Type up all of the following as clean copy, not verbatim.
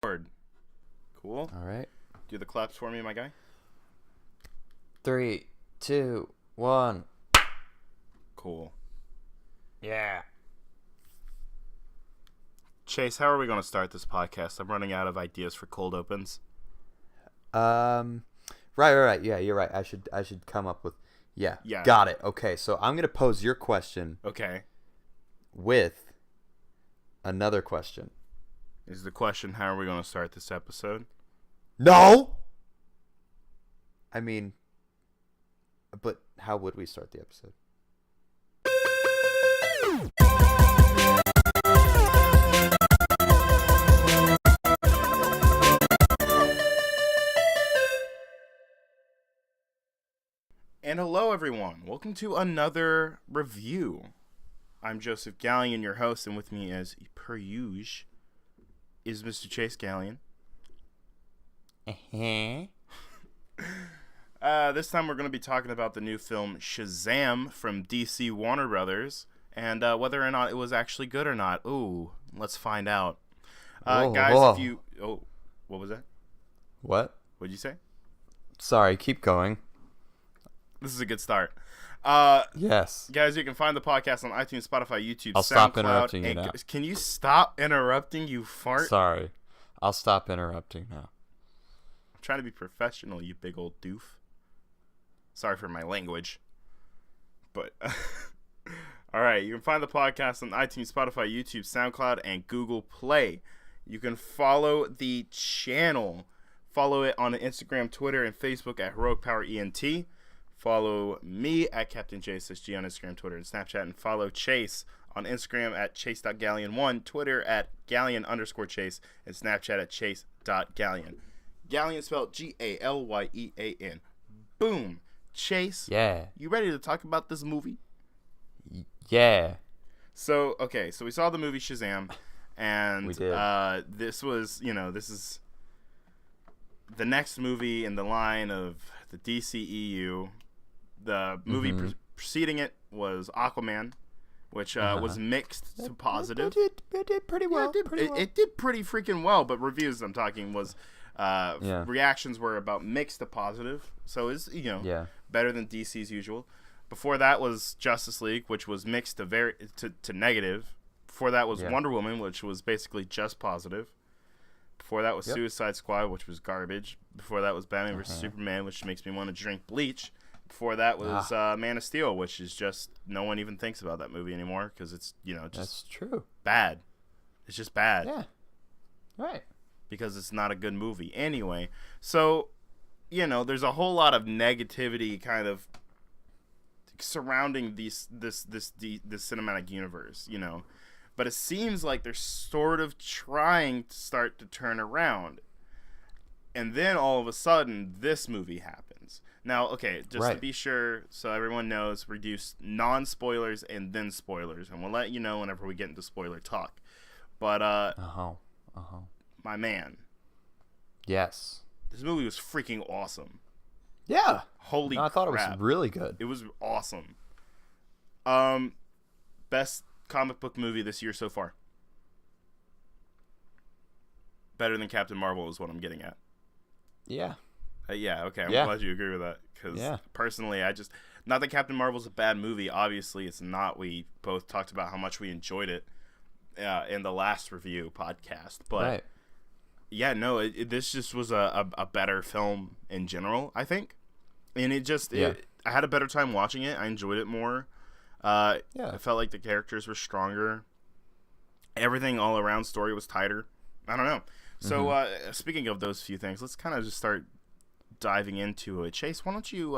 Cool. All right. Do the claps for me, my guy. 3, 2, 1. Cool. Yeah. Chase, how are we going to start this podcast? I'm running out of ideas for cold opens. Right. Yeah, you're right. I should come up with. Yeah. Got it. Okay, so I'm gonna pose your question. Okay. With another question. Is the question, how are we going to start this episode? No! I mean, but how would we start the episode? And hello, everyone. Welcome to another review. I'm Joseph Gallion, your host, and with me, as per usual, is Mr. Chase Gallion. This time we're going to be talking about the new film Shazam from DC Warner Brothers, and whether or not it was actually good or not. Ooh, let's find out. Guys, if you... Oh, what was that? What? What'd you say? Sorry, keep going. This is a good start. Yes. Guys, you can find the podcast on iTunes, Spotify, YouTube, I'll SoundCloud. stop interrupting you now. Can you stop interrupting, you fart? Sorry. I'll stop interrupting now. I'm trying to be professional, you big old doof. Sorry for my language. But, alright, you can find the podcast on iTunes, Spotify, YouTube, SoundCloud, and Google Play. You can follow the channel. Follow it on Instagram, Twitter, and Facebook at Heroic Power ENT. Follow me at Captain JSSG on Instagram, Twitter, and Snapchat. And follow Chase on Instagram at chase.galleon1, Twitter at galleon_chase, and Snapchat at chase.galleon. Galleon spelled Galyean. Boom. Chase. Yeah. You ready to talk about this movie? Yeah. So we saw the movie Shazam, and we did. This is the next movie in the line of the DCEU. The movie preceding it was Aquaman, which was mixed to positive. It did pretty well. It did pretty freaking well, but reviews I'm talking was reactions were about mixed to positive. So it's better than DC's usual. Before that was Justice League, which was mixed to negative. Before that was Wonder Woman, which was basically just positive. Before that was Suicide Squad, which was garbage. Before that was Batman vs. Superman, which makes me want to drink bleach. Before that was Man of Steel, which is just no one even thinks about that movie anymore because it's just that's true. Bad. It's just bad. Yeah. Right. Because it's not a good movie anyway. So, there's a whole lot of negativity kind of surrounding this cinematic universe, But it seems like they're sort of trying to start to turn around. And then all of a sudden, this movie happens. Now, okay, just to be sure, so everyone knows, we do non-spoilers and then spoilers. And we'll let you know whenever we get into spoiler talk. But, my man. Yes. This movie was freaking awesome. Yeah. Holy crap. I thought it was really good. It was awesome. Best comic book movie this year so far. Better than Captain Marvel is what I'm getting at. Yeah. Okay. I'm glad you agree with that. Because personally, not that Captain Marvel's a bad movie. Obviously, it's not. We both talked about how much we enjoyed it in the last review podcast. But, this just was a better film in general, I think. And I had a better time watching it. I enjoyed it more. I felt like the characters were stronger. Everything all around story was tighter. I don't know. So speaking of those few things, let's kind of just start diving into it. Chase, why don't you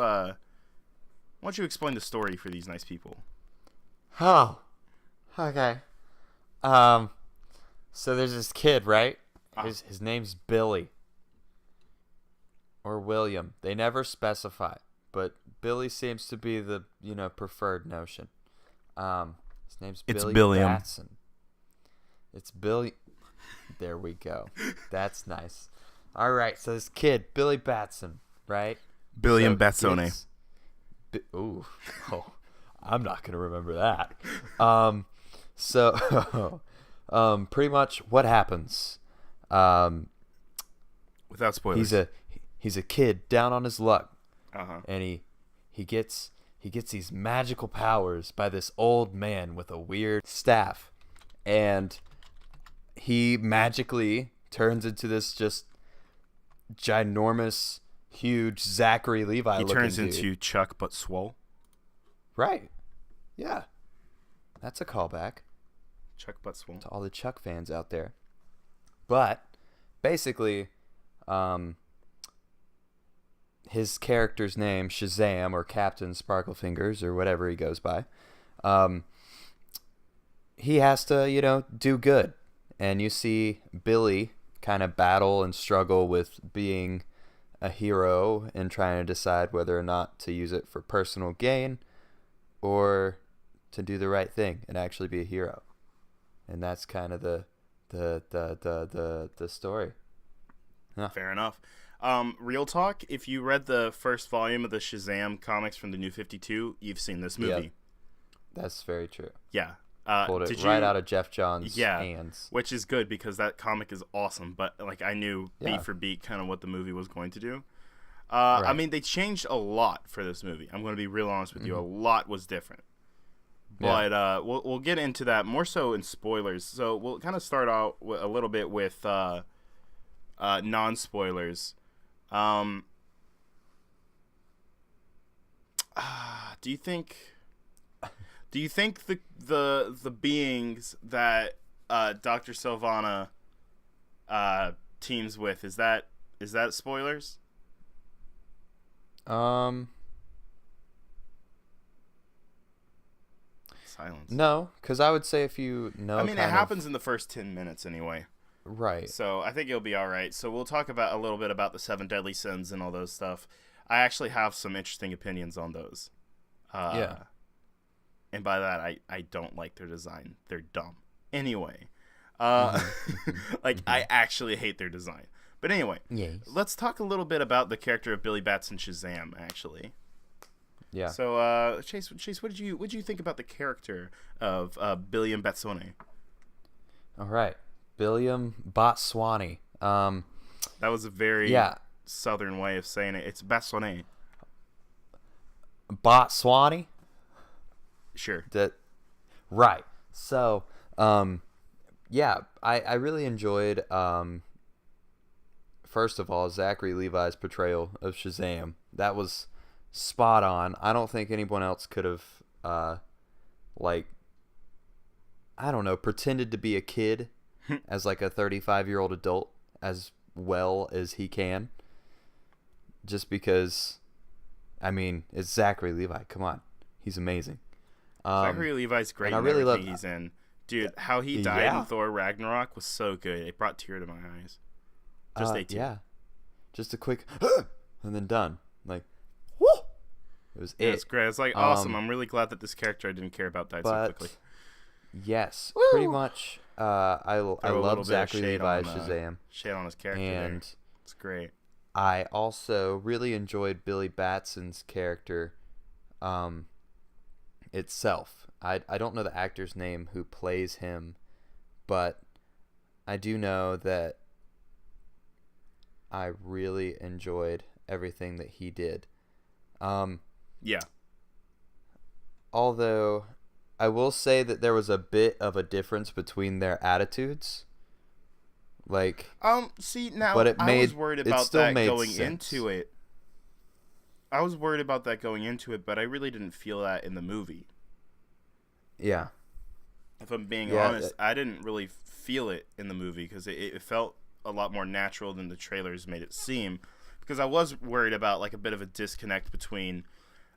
explain the story for these nice people? Oh, okay. So there's this kid, right? His name's Billy or William. They never specify, but Billy seems to be the preferred notion. His name's Billy Batson. It's Billy. There we go. That's nice. All right, so this kid, Billy Batson, right? Billiam Batsone. Oh, I'm not gonna remember that. So, pretty much what happens Without spoilers. He's a kid down on his luck. Uh-huh. And he gets these magical powers by this old man with a weird staff. And he magically turns into this just ginormous, huge Zachary Levi looking dude. He turns into Chuck but swole. Right. Yeah. That's a callback. Chuck but swole. To all the Chuck fans out there. But basically, his character's name, Shazam, or Captain Sparklefingers, or whatever he goes by, he has to, do good. And you see Billy kind of battle and struggle with being a hero and trying to decide whether or not to use it for personal gain or to do the right thing and actually be a hero. And that's kind of the story. Yeah. Fair enough. Real talk, if you read the first volume of the Shazam comics from the New 52, you've seen this movie. Yep. That's very true. Yeah. Pulled it right out of Jeff Johns' hands. Which is good because that comic is awesome, but I knew beat for beat kind of what the movie was going to do. Right. I mean, they changed a lot for this movie. I'm going to be real honest with you. A lot was different. But we'll get into that more so in spoilers. So we'll kind of start out a little bit with non-spoilers. Do you think the beings that Dr. Sylvana teams with is that spoilers? Silence. No, because I would say if you know. I mean, it happens in the first 10 minutes anyway. Right. So I think it'll be all right. So we'll talk about a little bit about the 7 deadly sins and all those stuff. I actually have some interesting opinions on those. Yeah. And by that, I don't like their design. They're dumb. Anyway. I actually hate their design. But anyway, Let's talk a little bit about the character of Billy Batson Shazam, actually. Yeah. So, Chase, what did you think about the character of Billiam Batsone? All right, Billiam Batswani. That was a very southern way of saying it. It's Batsone. Batswani. Sure. Right. So, I really enjoyed. First of all, Zachary Levi's portrayal of Shazam. That was spot on. I don't think anyone else could have, pretended to be a kid as a 35-year-old adult as well as he can. Just because, it's Zachary Levi. Come on, he's amazing. Zachary Levi's great. I really love he's in. Dude, how he died in Thor Ragnarok was so good. It brought tear to my eyes. Just a tear. Yeah, just a quick, and then done. Woo! It was It's great. It's awesome. I'm really glad that this character I didn't care about died so quickly. Yes, Woo! Pretty much. I love Zachary Levi's Shazam. Shade on his character, and it's great. I also really enjoyed Billy Batson's character, itself. I don't know the actor's name who plays him, but I do know that I really enjoyed everything that he did. Yeah. Although I will say that there was a bit of a difference between their attitudes. See, now I was worried about that going into it. I was worried about that going into it, but I really didn't feel that in the movie. Yeah. If I'm being honest, I didn't really feel it in the movie because it felt a lot more natural than the trailers made it seem. Because I was worried about a bit of a disconnect between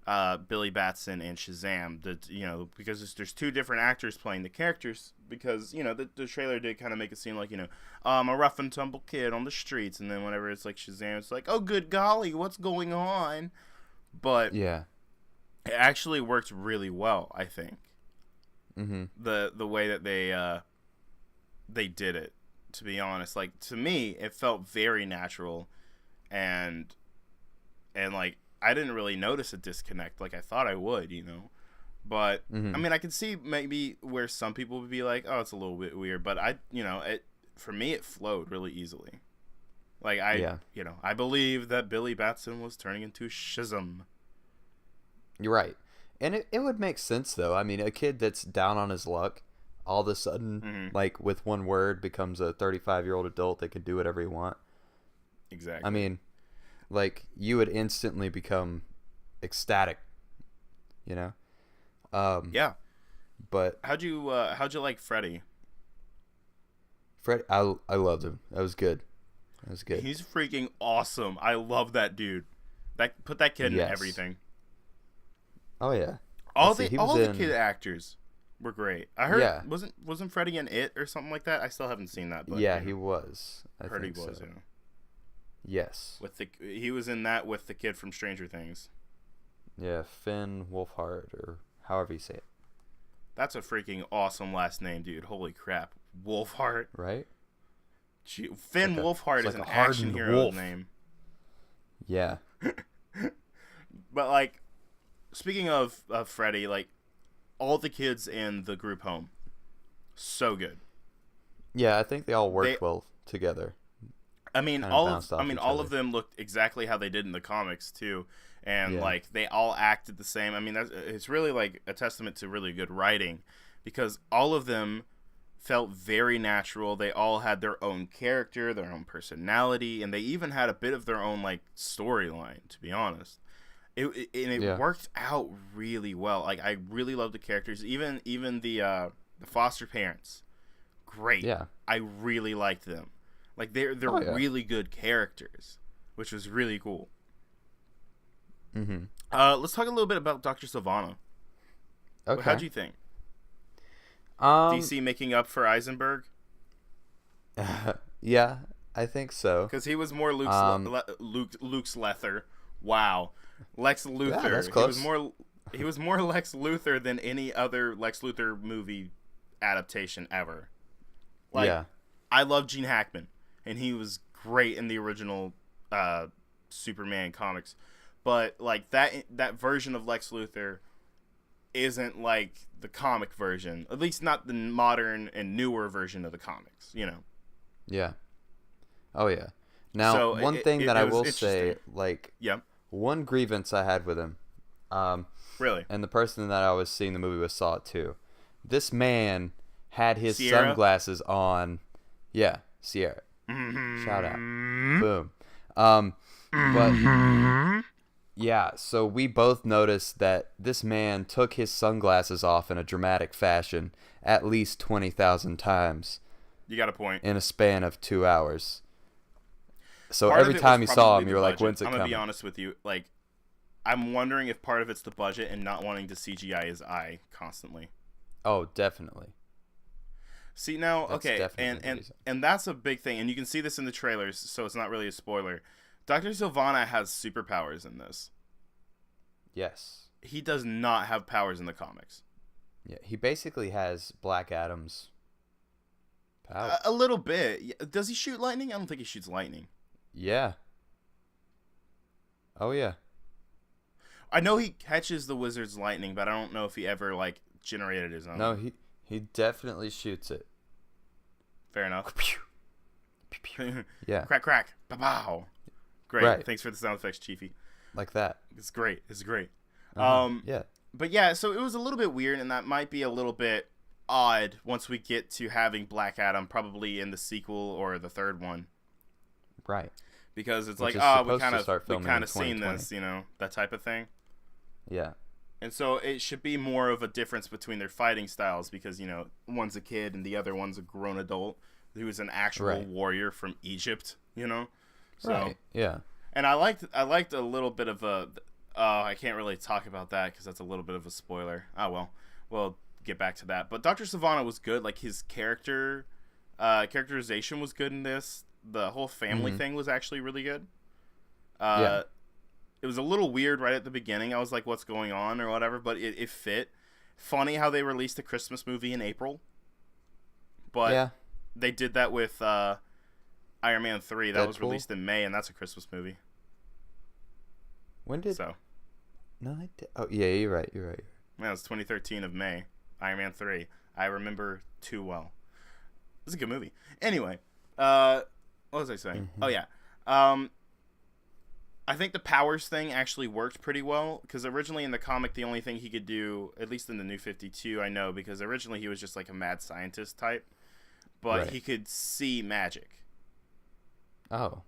Billy Batson and Shazam. Because there's two different actors playing the characters. Because the trailer did kind of make it seem like I'm a rough and tumble kid on the streets, and then whenever it's Shazam, it's oh good golly, what's going on? But it actually worked really well, I think. Mm-hmm. The way that they did it, to be honest, to me it felt very natural, and I didn't really notice a disconnect like I thought I would, but I can see maybe where some people would be oh, it's a little bit weird, but for me, it flowed really easily. Like, I believe that Billy Batson was turning into Shazam. You're right. And it would make sense, though. I mean, a kid that's down on his luck, all of a sudden, like, with one word, becomes a 35-year-old adult that can do whatever he want. Exactly. I mean, like, you would instantly become ecstatic, you know? Yeah. But how'd you like Freddy? I loved him. That was good. He's freaking awesome. I love that dude. Put that kid in everything. Oh yeah. All the kid actors were great. I heard wasn't Freddy in It or something like that? I still haven't seen that, but yeah, he was. I heard he was. So. Yeah. Yes. He was in that with the kid from Stranger Things. Yeah, Finn Wolfhard, or however you say it. That's a freaking awesome last name, dude. Holy crap. Wolfhard. Right? Finn Wolfhard is an action hero name. Yeah. But, like, speaking of Freddy, like, all the kids in the group home, so good. Yeah, I think they all worked well together. I mean, all of them looked exactly how they did in the comics too, and like they all acted the same. I mean, it's really like a testament to really good writing, because all of them felt very natural. They all had their own character, their own personality, and they even had a bit of their own like storyline. To be honest, it worked out really well. Like, I really loved the characters, even the foster parents. Great. Yeah, I really liked them. Like, they're really good characters, which was really cool. Mm-hmm. Let's talk a little bit about Dr. Sivana. Okay. How'd you think? DC making up for Eisenberg? Yeah, I think so. Because he was more Luke's Luthor. Wow. Lex Luthor. Yeah, that's close. He was more Lex Luthor than any other Lex Luthor movie adaptation ever. Like, yeah. I love Gene Hackman, and he was great in the original Superman comics. But like that version of Lex Luthor isn't like the comic version, at least not the modern and newer version of the comics, you know. Yeah. Oh yeah. Now, one thing that I will say, like, one grievance I had with him, really, and the person that I was seeing the movie with saw it too. This man had his sunglasses on. Yeah, Sierra. Mm-hmm. Shout out. Boom. But yeah, so we both noticed that this man took his sunglasses off in a dramatic fashion at least 20,000 times. You got a point. In a span of 2 hours. So every time you saw him, you were like, when's it coming? I'm going to be honest with you. Like, I'm wondering if part of it's the budget and not wanting to CGI his eye constantly. Oh, definitely. See, now, okay, and that's a big thing, and you can see this in the trailers, so it's not really a spoiler. Dr. Sivana has superpowers in this. Yes. He does not have powers in the comics. Yeah, he basically has Black Adam's power. A little bit. Does he shoot lightning? I don't think he shoots lightning. Yeah. Oh, yeah. I know he catches the wizard's lightning, but I don't know if he ever, like, generated his own. No, he definitely shoots it. Fair enough. Yeah. Crack, crack. Ba-bow. Great. Right. Thanks for the sound effects, Chiefy. Like that. It's great. Yeah. But yeah, so it was a little bit weird, and that might be a little bit odd once we get to having Black Adam probably in the sequel or the third one. Right. Because it's like, we kind of seen this, you know, that type of thing. Yeah. And so it should be more of a difference between their fighting styles because, you know, one's a kid and the other one's a grown adult who is an actual warrior from Egypt, you know? So, right. Yeah. And I liked a little bit of a I can't really talk about that because that's a little bit of a spoiler. Oh, well. We'll get back to that. But Dr. Sivana was good. Like, his characterization was good in this. The whole family thing was actually really good. Yeah. It was a little weird right at the beginning. I was like, what's going on or whatever, but it fit. Funny how they released a Christmas movie in April. But they did that with Iron Man 3. That was released in May, and that's a Christmas movie. When did... So. No, I did... Oh, yeah, you're right. Yeah, it was 2013 of May. Iron Man 3. I remember too well. It's a good movie. Anyway, what was I saying? Mm-hmm. Oh yeah. I think the powers thing actually worked pretty well because originally in the comic the only thing he could do, at least in the New 52, I know, because originally he was just like a mad scientist type, but he could see magic. Oh.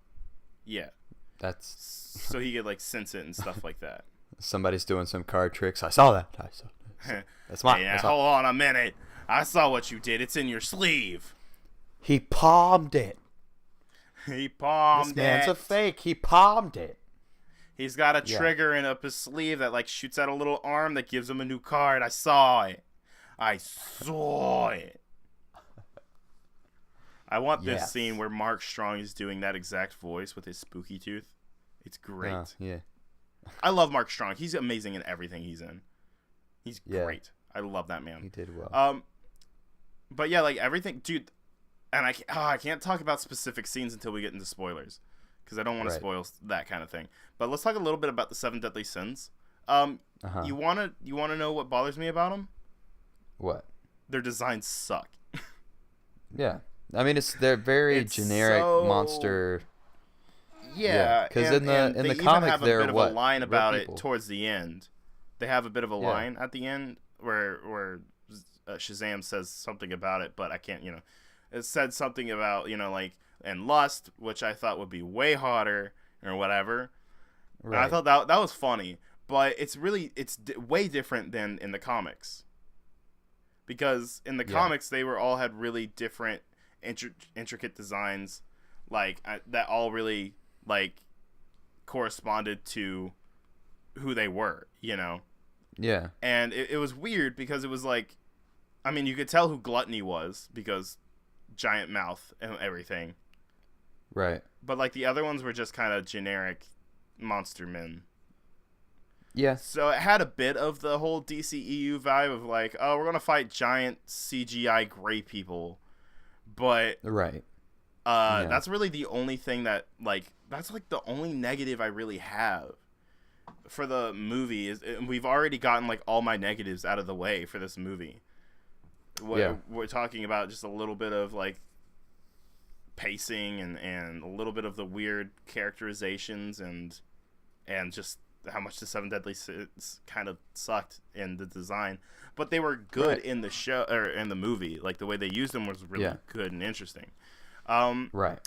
Yeah. That's so he could like sense it and stuff like that. Somebody's doing some card tricks. I saw that. That's mine. Hey, hold on a minute. I saw what you did. It's in your sleeve. He palmed it. He palmed it. This man's a fake. He palmed it. He's got a trigger in up his sleeve that like shoots out a little arm that gives him a new card. I saw it. I want this scene where Mark Strong is doing that exact voice with his spooky tooth. It's great. Yeah. I love Mark Strong. He's amazing in everything he's in. He's great. I love that man. He did well. But yeah, like everything, dude. And I can't talk about specific scenes until we get into spoilers, because I don't want to spoil that kind of thing. But let's talk a little bit about the 7 Deadly Sins. You wanna know what bothers me about them? What? Their designs suck. Yeah, I mean they're very generic monster. Yeah, because in the comic have they're a bit of a line about it towards the end. They have a bit of a line at the end where Shazam says something about it, but I can't. It said something about like and lust, which I thought would be way hotter or whatever. Right. And I thought that was funny, but it's way different than in the comics. Because in the comics they all had really different intricate designs, like that all really like corresponded to who they were, Yeah. And it was weird because it was like, I mean, you could tell who Gluttony was because giant mouth and everything. Right. But like the other ones were just kind of generic monster men. Yeah. So it had a bit of the whole DCEU vibe of like, oh, we're going to fight giant CGI gray people. But that's really the only thing that like, that's like the only negative I really have for the movie is we've already gotten like all my negatives out of the way for this movie. We're talking about just a little bit of like pacing and a little bit of the weird characterizations and just how much the 7 Deadly Sins kind of sucked in the design, but they were good in the show or in the movie. Like the way they used them was really good and interesting. Right.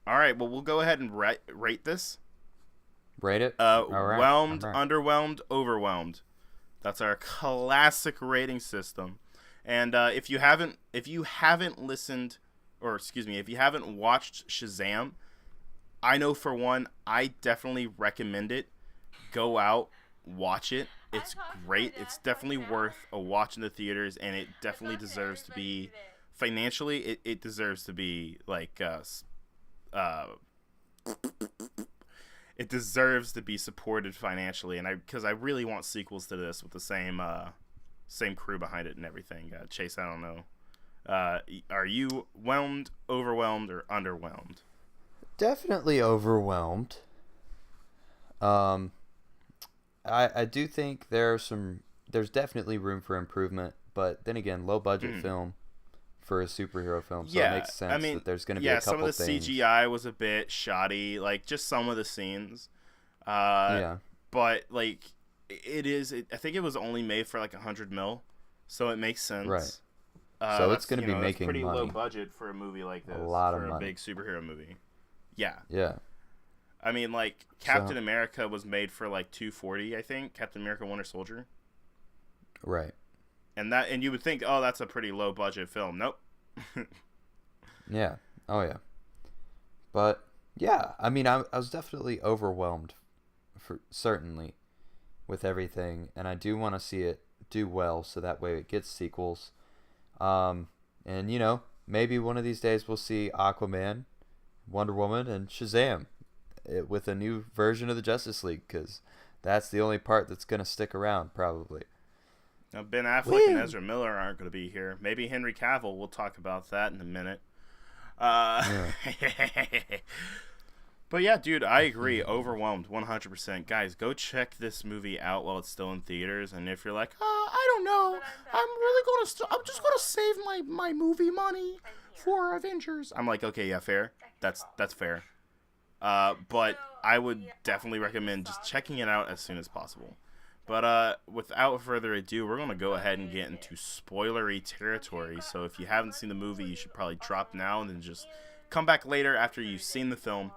All right. Well, we'll go ahead and rate this. Rate it. Whelmed, underwhelmed, overwhelmed. That's our classic rating system. And if you haven't listened, or excuse me, if you haven't watched Shazam, I know for one, I definitely recommend it. Go out, watch it. It's great. It's definitely worth a watch in the theaters, and it definitely deserves to be financially. It deserves to be like it deserves to be supported financially, and because I really want sequels to this with the same crew behind it and everything. Chase, I don't know. Are you whelmed, overwhelmed, or underwhelmed? Definitely overwhelmed. I do think there's definitely room for improvement, but then again, low budget film for a superhero film, so it makes sense that there's going to be a couple things. Some of the CGI was a bit shoddy, like just some of the scenes. But like I think it was only made for like 100 mil, so it makes sense. Right. So it's going to be making pretty money. Low budget for a movie like this. A lot of money. For a big superhero movie. Yeah. Yeah. I mean, like Captain America was made for like $240, I think. Captain America: Winter Soldier. Right. And you would think, oh, that's a pretty low budget film. Nope. Yeah. Oh yeah. But yeah, I mean, I was definitely overwhelmed, certainly, with everything, and I do want to see it do well, so that way it gets sequels. And maybe one of these days we'll see Aquaman, Wonder Woman, and Shazam with a new version of the Justice League, because that's the only part that's going to stick around, probably. Now, Ben Affleck and Ezra Miller aren't going to be here. Maybe Henry Cavill. We'll talk about that in a minute. But yeah, dude, I agree. Overwhelmed, 100%. Guys, go check this movie out while it's still in theaters. And if you're like, I don't know, I'm just gonna save my movie money. 4 Avengers. I'm like, okay, yeah, fair. That's fair. But I would definitely recommend just checking it out as soon as possible. But without further ado, we're going to go ahead and get into spoilery territory. So if you haven't seen the movie, you should probably drop now and then just come back later after you've seen the film.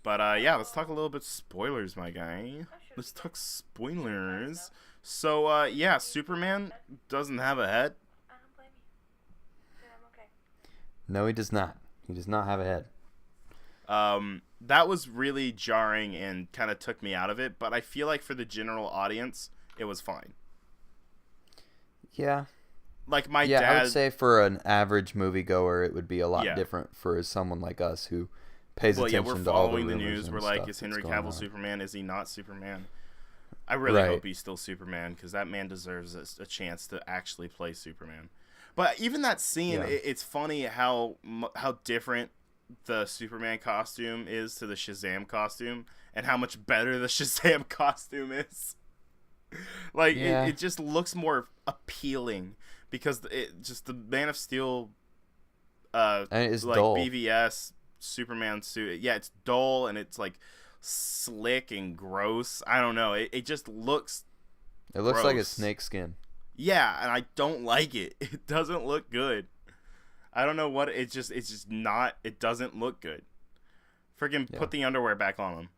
But yeah, let's talk a little bit spoilers, my guy. Let's talk spoilers. So yeah, Superman doesn't have a head. No, he does not. He does not have a head. That was really jarring and kind of took me out of it, but I feel like for the general audience, it was fine. Yeah. Like my dad... I would say for an average moviegoer, it would be a lot different for someone like us who pays attention to all the rumors. We're following the news. We're like, is Henry Cavill Superman? Is he not Superman? I really hope he's still Superman, because that man deserves a chance to actually play Superman. But even that scene, it's funny how different the Superman costume is to the Shazam costume, and how much better the Shazam costume is. Like, it just looks more appealing, because the Man of Steel, and it's like dull. BVS Superman suit, it's dull, and it's like slick and gross. I don't know. It just looks. It looks gross. Like a snake skin. Yeah, and I don't like it. It doesn't look good. I don't know what it's just not. It doesn't look good. Freaking put the underwear back on him.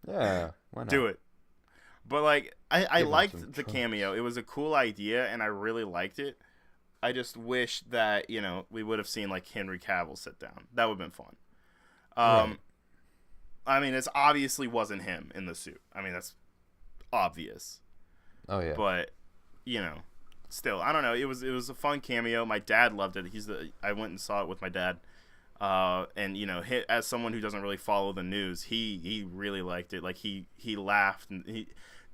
Yeah, why not? Do it. But like, I liked the cameo. It was a cool idea, and I really liked it. I just wish that we would have seen like Henry Cavill sit down. That would have been fun. Right. I mean, it obviously wasn't him in the suit. I mean, that's obvious. Oh yeah. But still, I don't know. It was a fun cameo. My dad loved it. I went and saw it with my dad. And as someone who doesn't really follow the news, he really liked it. Like he laughed, and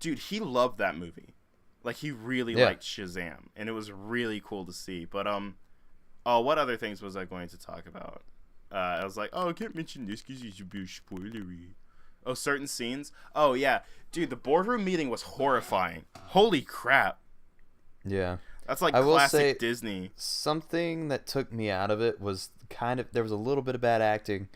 he loved that movie. Like he really liked Shazam, and it was really cool to see. But what other things was I going to talk about? I was like, I can't mention this because it's a bit spoilery. Oh, certain scenes. Oh yeah, dude, the boardroom meeting was horrifying. Holy crap. Yeah. That's like classic Disney. Something that took me out of it was there was a little bit of bad acting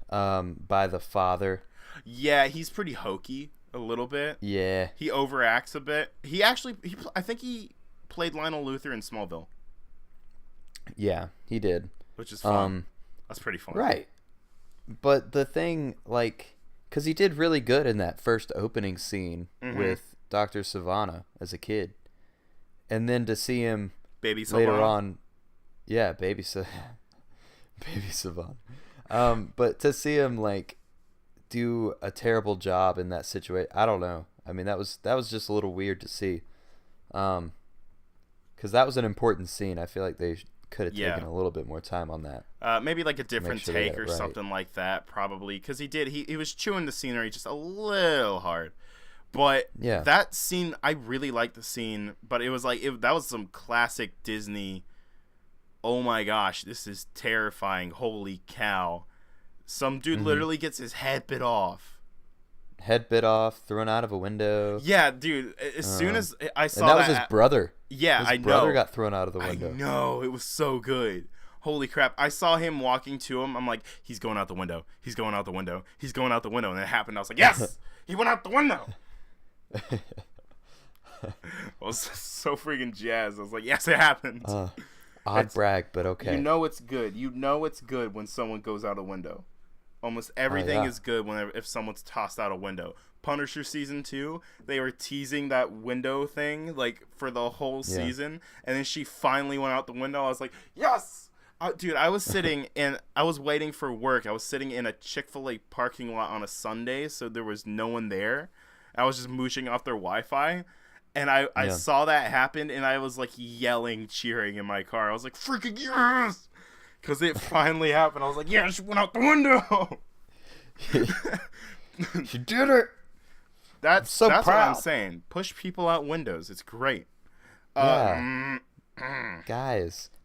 by the father. Yeah, he's pretty hokey a little bit. Yeah. He overacts a bit. I think he played Lionel Luthor in Smallville. Yeah, he did. Which is fun. That's pretty fun. Right. But the thing, because he did really good in that first opening scene with Dr. Savannah as a kid. And then to see him Baby Savannah. Later on, Baby Savannah. But to see him do a terrible job in that situation, I don't know. I mean, that was just a little weird to see, because that was an important scene. I feel like they could have taken a little bit more time on that. Maybe like a different take or something like that, probably, because he was chewing the scenery just a little hard. But that scene, I really liked the scene, but it was that was some classic Disney. Oh my gosh, this is terrifying! Holy cow! Some dude literally gets his head bit off. Head bit off, thrown out of a window. Yeah, dude. As soon as I saw that was his brother. Yeah, his brother got thrown out of the window. I know, it was so good. Holy crap! I saw him walking to him. I'm like, he's going out the window. He's going out the window. He's going out the window, and it happened. I was like, yes, he went out the window. I was so freaking jazzed. I was like, yes, it happened. Brag, but okay. You know it's good. You know it's good when someone goes out a window. Almost everything is good if someone's tossed out a window. Punisher season 2, they were teasing that window thing for the whole season, and then she finally went out the window. I was like, yes! Dude, I was sitting and I was waiting for work. I was sitting in a Chick-fil-A parking lot on a Sunday, so there was no one there. I was just mooching off their Wi-Fi, and I saw that happen, and I was yelling, cheering in my car. I was like, freaking yes! Because it finally happened. I was like, yeah, she went out the window! She did it! That's what I'm saying. Push people out windows. It's great. Guys,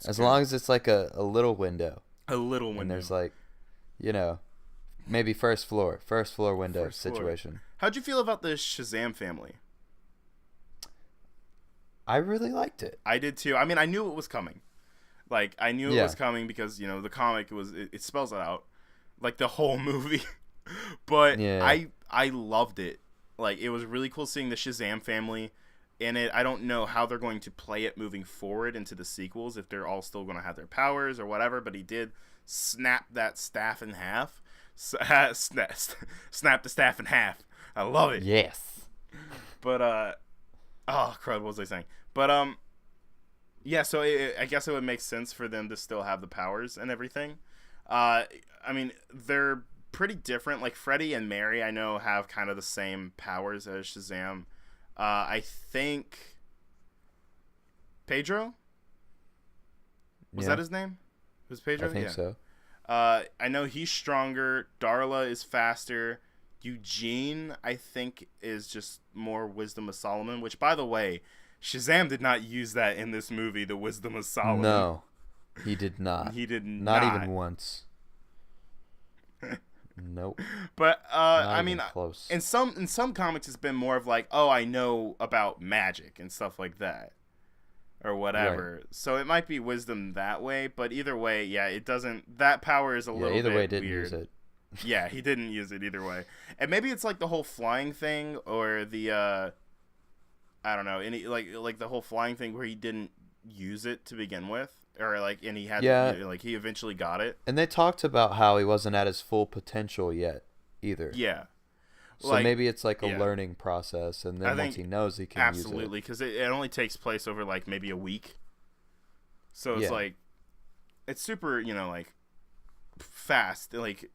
as long as it's a little window. A little window. And there's maybe first floor window situation. How'd you feel about the Shazam family? I really liked it. I did too. I mean, I knew it was coming. Like, I knew it was coming because, you know, the comic it spells it out, like the whole movie. But I loved it. Like, it was really cool seeing the Shazam family in it. I don't know how they're going to play it moving forward into the sequels, if they're all still going to have their powers or whatever, but he did snap that staff in half. Snap the staff in half. I love it. Yes. But, oh, crud, what was I saying? But, yeah, so I guess it would make sense for them to still have the powers and everything. I mean, they're pretty different. Like, Freddy and Mary, I know, have kind of the same powers as Shazam. I think Pedro? Was that his name? Was Pedro? I think so. I know he's stronger. Darla is faster. Eugene, I think, is just more Wisdom of Solomon, which, by the way, Shazam did not use that in this movie, the Wisdom of Solomon. No, he did not. He did not. Not even once. Nope. But I mean, close. in some comics, it's been more of like, oh, I know about magic and stuff like that, or whatever. Right. So it might be wisdom that way. But either way, yeah, it doesn't. That power is a little bit either way, didn't weird. Use it. Yeah, he didn't use it either way. And maybe it's like the whole flying thing, or the I don't know, any like the whole flying thing where he didn't use it to begin with. Or like, and he had, like, he eventually got it. And they talked about how he wasn't at his full potential yet, either. Yeah. So like, maybe it's like a learning process, and then once he knows, he can use it. Absolutely, because it only takes place over like maybe a week. So it's like, it's super, you know, like fast. Like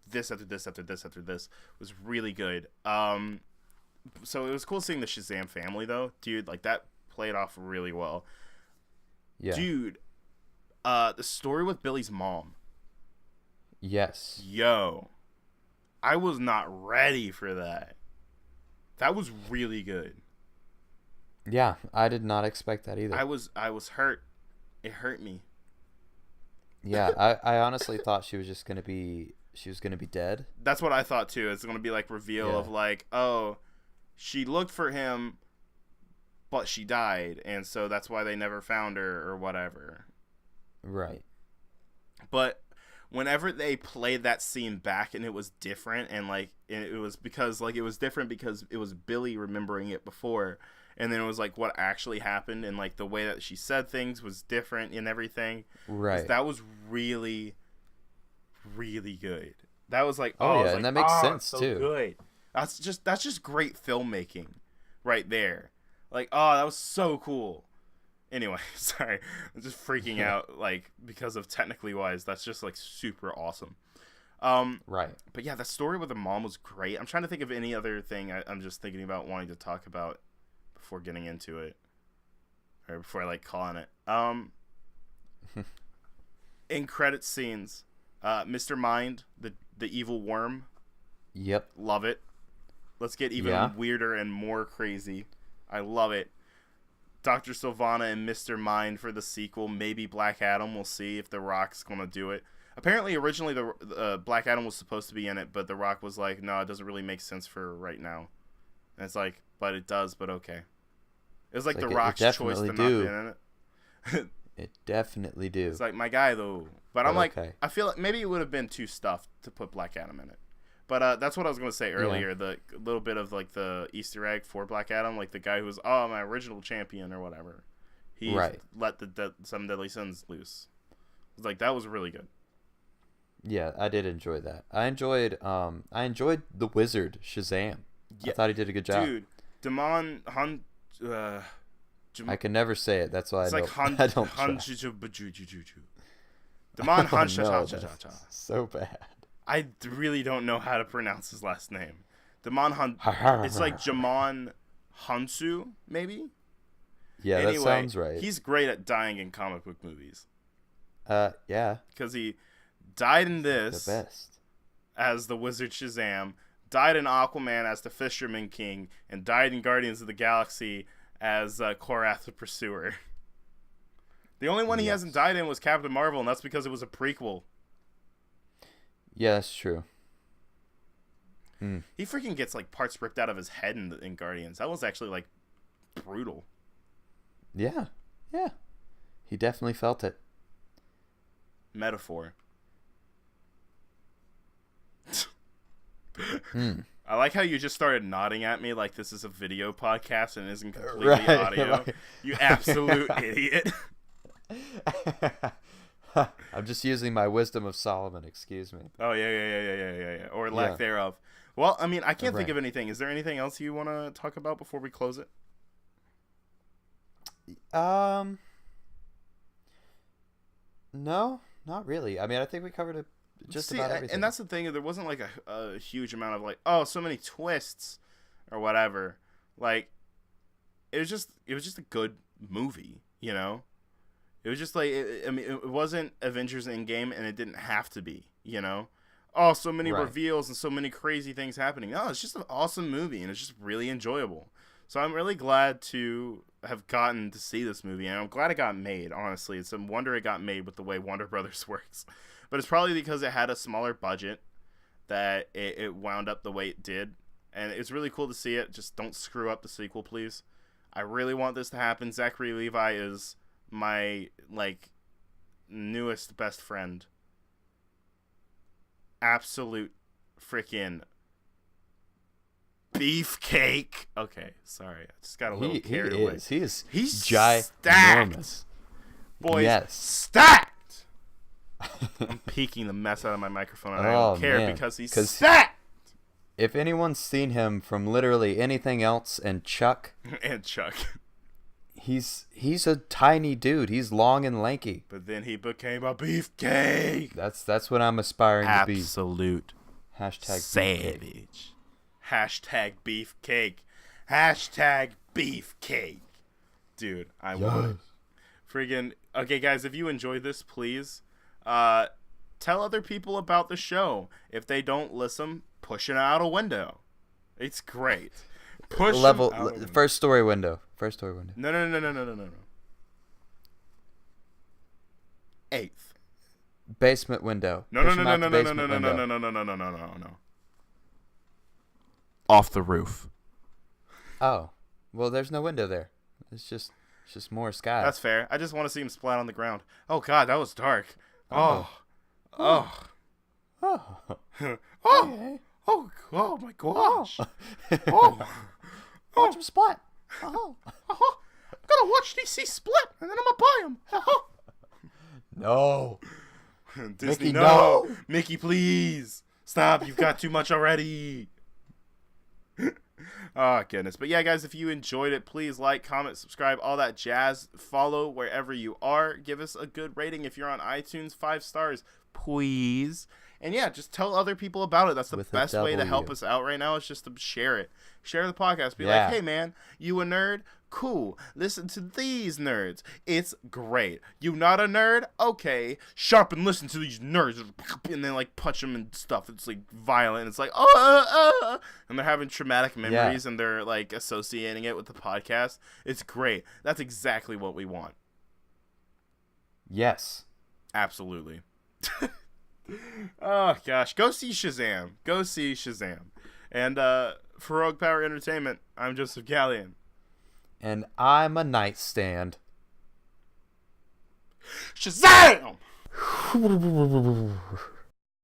this after this after this after this was really good. So it was cool seeing the Shazam family though, dude. Like that played off really well. Yeah. Dude, the story with Billy's mom. Yes. Yo, I was not ready for that. That was really good. Yeah, I did not expect that either. I was hurt. It hurt me. Yeah, I honestly thought she was gonna be dead. That's what I thought too. It's gonna be like reveal of like, oh, she looked for him, but she died, and so that's why they never found her or whatever. Right. But whenever they played that scene back and it was different, and like it was because like it was different because it was Billy remembering it before, and then it was like what actually happened, and like the way that she said things was different and everything. Right. That was really, really good. That was like, and that makes sense so too. Good. That's just great filmmaking, right there. Like, oh, that was so cool. Anyway, sorry. I'm just freaking out, like, because of technically wise. That's just, like, super awesome. Right. But, yeah, the story with the mom was great. I'm trying to think of any other thing I'm just thinking about wanting to talk about before getting into it. Or before I, like, calling it. In credit scenes, Mr. Mind, the evil worm. Yep. Love it. Let's get even weirder and more crazy. I love it. Dr. Sylvana and Mr. Mind for the sequel. Maybe Black Adam. We'll see if The Rock's going to do it. Apparently, originally, the Black Adam was supposed to be in it, but The Rock was like, no, it doesn't really make sense for right now. And it's like, but it does, but okay. It was like The Rock's choice to not be in it. It definitely do. It's like, my guy, though. But I'm like, I feel like maybe it would have been too stuffed to put Black Adam in it. But that's what I was going to say earlier, the little bit of, like, the Easter egg for Black Adam, like, the guy who was, my original champion or whatever. He let the Seven Deadly Sins loose. It's like, that was really good. Yeah, I did enjoy that. I enjoyed the Wizard, Shazam. Yeah. I thought he did a good job. Dude, Damon Hun... I can never say it, that's why I don't try. Damon Hun... So bad. I really don't know how to pronounce his last name. It's like Jamon Hansu, maybe? Yeah, anyway, that sounds right. He's great at dying in comic book movies. Yeah. Because he died in this the best as the Wizard Shazam, died in Aquaman as the Fisherman King, and died in Guardians of the Galaxy as Korath the Pursuer. The only one he hasn't died in was Captain Marvel, and that's because it was a prequel. Yeah, that's true. He freaking gets like parts ripped out of his head in Guardians. That was actually like brutal. Yeah. He definitely felt it. metaphor. I like how you just started nodding at me like this is a video podcast and isn't completely audio. Like, you absolute idiot. I'm just using my wisdom of Solomon. Excuse me. Oh yeah. Or lack thereof. Well, I mean, I can't think of anything. Is there anything else you want to talk about before we close it? No, not really. I mean, I think we covered it about everything. And that's the thing. There wasn't like a huge amount of like, oh, so many twists or whatever. Like, it was just a good movie, you know? It was just like, it wasn't Avengers Endgame, and it didn't have to be, you know? Oh, so many reveals and so many crazy things happening. No, it's just an awesome movie, and it's just really enjoyable. So I'm really glad to have gotten to see this movie, and I'm glad it got made, honestly. It's a wonder it got made with the way Warner Brothers works. But it's probably because it had a smaller budget that it wound up the way it did. And it's really cool to see it. Just don't screw up the sequel, please. I really want this to happen. Zachary Levi is my, like, newest best friend. Absolute freaking beefcake. Okay, sorry. I just got a little carried away. He's ginormous. Stacked. Boys, yes. Stacked! I'm peeking the mess out of my microphone, and I don't care because he's stacked! If anyone's seen him from literally anything else and Chuck... He's a tiny dude. He's long and lanky. But then he became a beefcake. That's what I'm aspiring to be. Absolute Hashtag savage. Hashtag beefcake. Hashtag beefcake. Dude, I want it. Friggin'. Okay, guys, if you enjoyed this, please tell other people about the show. If they don't listen, push it out a window. It's great. Push first story window. No. Eighth. Basement window. No. Off the roof. Oh. Well, there's no window there. It's just more sky. That's fair. I just want to see him splat on the ground. Oh god, that was dark. Oh my gosh. Watch him splat. I'm gonna watch DC split, and then I'm gonna buy him. No. Disney, no. Mickey, please. Stop. You've got too much already. Oh, goodness. But yeah, guys, if you enjoyed it, please like, comment, subscribe, all that jazz. Follow wherever you are. Give us a good rating if you're on iTunes. 5 stars, please. And yeah, just tell other people about it. That's the best way to help us out right now, is just to share it. Share the podcast. Be like, hey, man, you a nerd? Cool. Listen to these nerds. It's great. You not a nerd? Okay. Sharp and listen to these nerds. And then, like, punch them and stuff. It's, like, violent. It's like, and they're having traumatic memories, and they're, like, associating it with the podcast. It's great. That's exactly what we want. Yes. Absolutely. Oh, gosh. Go see Shazam. And for Rogue Power Entertainment, I'm Joseph Gallion. And I'm a nightstand. Shazam!